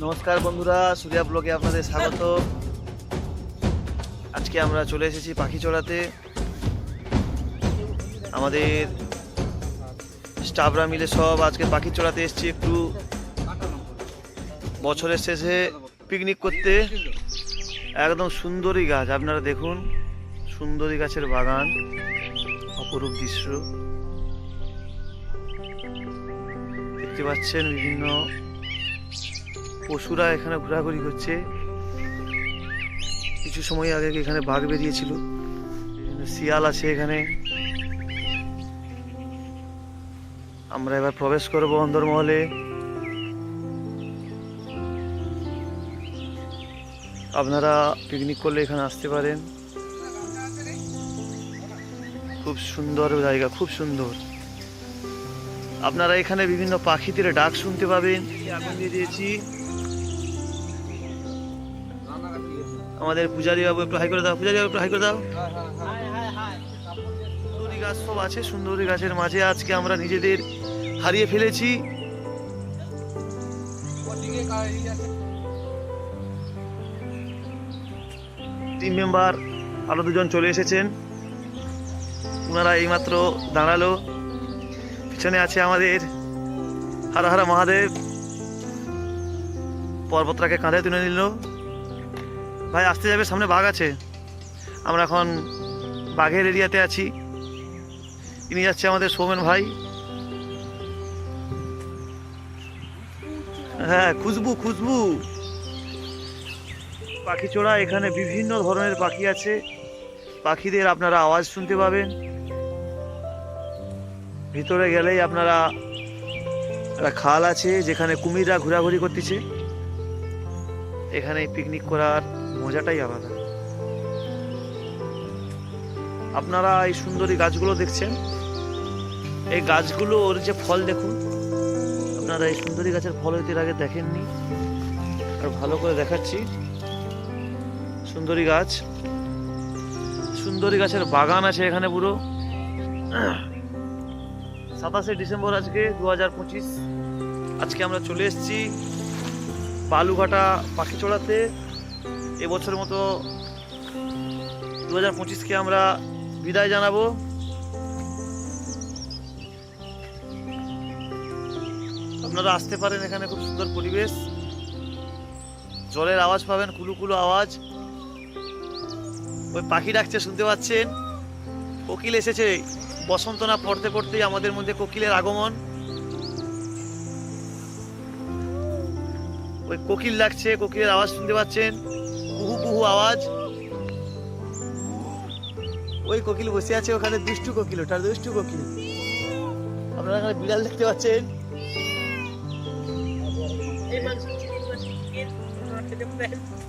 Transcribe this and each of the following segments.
নমস্কার বন্ধুরা, সূর্যা ব্লগে আপনাদের স্বাগত। আজকে আমরা চলে এসেছি পাখি চড়াতে। আমাদের স্টাফরা মিলে সব আজকে পাখি চড়াতে এসেছি, একটু বছরের শেষে পিকনিক করতে। একদম সুন্দরী গাছ, আপনারা দেখুন, সুন্দরী গাছের বাগান, অপরূপ দৃশ্য দেখতে পাচ্ছেন। বিভিন্ন পশুরা এখানে ঘোরাঘুরি করছে। কিছু সময় আগে এখানে বাঘ বেরিয়েছিল, শিয়াল আছে এখানে। আমরা এবার প্রবেশ করবো অন্দরমহলে। আপনারা পিকনিক করলে এখানে আসতে পারেন। খুব সুন্দর জায়গা, খুব সুন্দর। আপনারা এখানে বিভিন্ন পাখিদের ডাক শুনতে পাবেন। আগুন দিয়ে দিয়েছি। আমাদের পূজারী বাবু একটু হাই করে দাও, পূজারী বাবু একটু হাই করে দাও। সুন্দরী গাছ সব আছে, সুন্দরী গাছের মাঝে আজকে আমরা নিজেদের হারিয়ে ফেলেছি। টিম মেম্বার আরো দুজন চলে এসেছেন, ওনারা এইমাত্র দাঁড়ালো। পিছনে আছে আমাদের হর হর মহাদেব, পর্বতটাকে কাঁধে তুলে নিল। ভাই আসতে যাবে, সামনে বাঘ আছে। আমরা এখন বাঘের এরিয়াতে আছি। ইনি যাচ্ছে আমাদের সৌমেন ভাই। হ্যাঁ, খুশবু খুশবু পাখি চড়া। এখানে বিভিন্ন ধরনের পাখি আছে, পাখিদের আপনারা আওয়াজ শুনতে পাবেন। ভিতরে গেলেই আপনারা একটা খাল আছে যেখানে কুমিররা ঘোরাঘুরি করতেছে। এখানে পিকনিক করার মজাটাই আলাদা। আপনারা এই সুন্দরী গাছগুলো দেখছেন, এই গাছগুলোর যে ফল দেখুন। আপনারা এই সুন্দরী গাছের ফল হইতে আগে দেখেননি, আর ভালো করে দেখাচ্ছি। সুন্দরী গাছ, সুন্দরী গাছের বাগান আছে এখানে পুরো। 27শে ডিসেম্বর আজকে 2025। আজকে আমরা চলে এসেছি বালুঘাটা পাখি চড়াতে। এবছরের মতো 2025কে আমরা বিদায় জানাবো। আপনারা আসতে পারেন, এখানে খুব সুন্দর পরিবেশ। জলের আওয়াজ পাবেন, কুলু কুলু আওয়াজ। ওই পাখি ডাকছে, শুনতে পাচ্ছেন। কোকিল এসেছে, বসন্ত না পড়তে পড়তেই আমাদের মধ্যে কোকিলের আগমন। ওই কোকিল ডাকছে, কোকিলের আওয়াজ শুনতে পাচ্ছেন, কুহু কুহু আওয়াজ। ওই কোকিল বসে আছে ওখানে, দুষ্টু কোকিল, ওটা দুষ্টু কোকিল। আপনারা এখানে বিড়াল দেখতে পাচ্ছেন।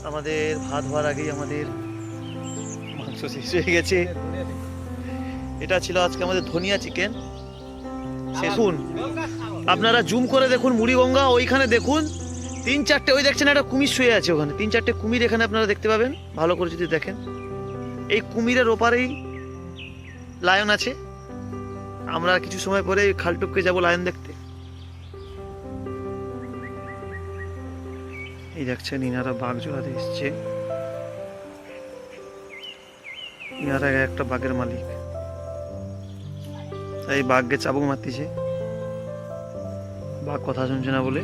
আমাদের ভাত হওয়ার আগেই আমাদের মাংস শেষ হয়ে গেছে। এটা ছিল আজকে আমাদের ধনিয়া চিকেন। দেখুন, আপনারা জুম করে দেখুন মুড়িগঙ্গা। ওইখানে দেখুন 3-4টে, ওই দেখছেন একটা কুমির শুয়ে আছে ওখানে। 3-4টে কুমির এখানে আপনারা দেখতে পাবেন, ভালো করে যদি দেখেন। এই কুমিরের ওপারেই লায়ন আছে। আমরা কিছু সময় পরে খালটুককে যাব লায়ন দেখতে। এই দেখছেন, ইনারা বাঘ জোড়াতে এসছে। ইনারা একটা বাঘের মালিক। এই বাঘকে চাবুক মারতেছে, বাঘ কথা শুনছে না বলে।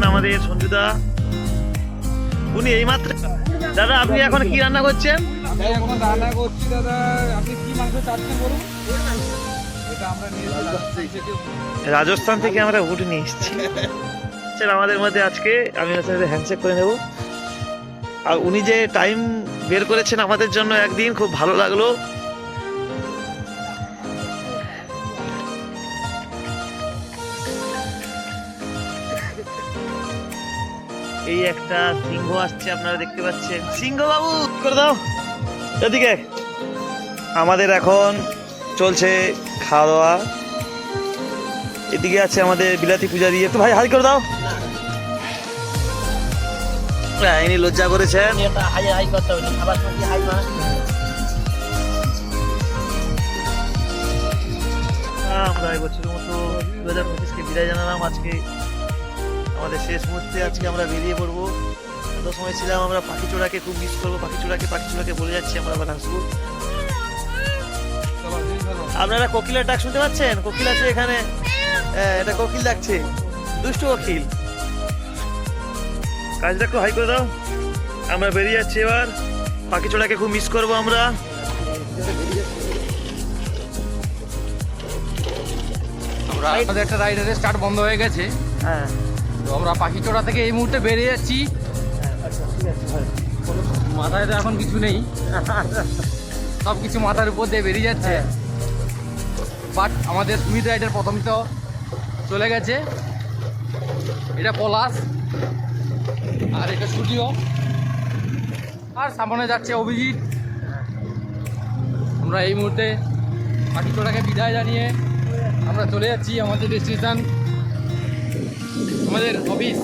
আমাদের সঞ্জুদা, উনি এইমাত্র। দাদা, আপনি এখন কি রান্না করছেন? এখন রান্না করছি দাদা। আপনি কি মাংস চাচ্ছেন বলুন। এটা রাজস্থান থেকে আমরা উট নিয়ে এসেছি। স্যার আমাদের মধ্যে আজকে আমি ওর সাথে হ্যান্ডশেক করে নেব। আর উনি যে টাইম বের করেছেন আমাদের জন্য একদিন, খুব ভালো লাগলো। এই একটা সিংহ আসছে, আপনারা দেখতে পাচ্ছেন। সিংহ বাবু করে দাও এদিকে। আমাদের এখন চলছে খাওয়া দাওয়া। এদিকে আছে আমাদের বিলাতি পূজারি, একটু ভাই হাই করে দাও। ইনি লজ্জা করেছেন। আমরা এবছরের মতো 2025-কে বিদায় জানালাম। আজকে আমাদের শেষ মুহূর্তে আজকে আমরা বেরিয়ে পড়বো। এত সময় ছিলাম আমরা পাখিচোড়াকে খুব মিস করবো। পাখিচোড়াকে বলে যাচ্ছি আমরা আবার আসবো। আপনারা কোকিলের ডাক শুনতে পাচ্ছেন? কোকিল আছে এখানে, এটা কোকিল ডাকছে, দুষ্টু কোকিল। কাজটা একটু হাই করে দাও। আমরা বেরিয়ে যাচ্ছি এবার। পাখিচোড়াকে খুব মিস করবো আমরা। আমাদের একটা রাইডারের স্টার্ট বন্ধ হয়ে গেছে। হ্যাঁ, তো আমরা পাখিচোড়া থেকে এই মুহূর্তে বেরিয়ে যাচ্ছি। মাথায় তো এখন কিছু নেই, সব কিছু মাথার উপর দিয়ে বেরিয়ে যাচ্ছে। বাট আমাদের সুমিত রাইডার প্রথম তো চলে গেছে। এটা পলাশ, আর এটা স্টুডিও, আর সামনে যাচ্ছে অভিজিৎ। আমরা এই মুহূর্তে পাখিচোড়াকে বিদায় জানিয়ে আমরা চলে যাচ্ছি আমাদের ডেস্টিনেশন, আমাদের অফিস।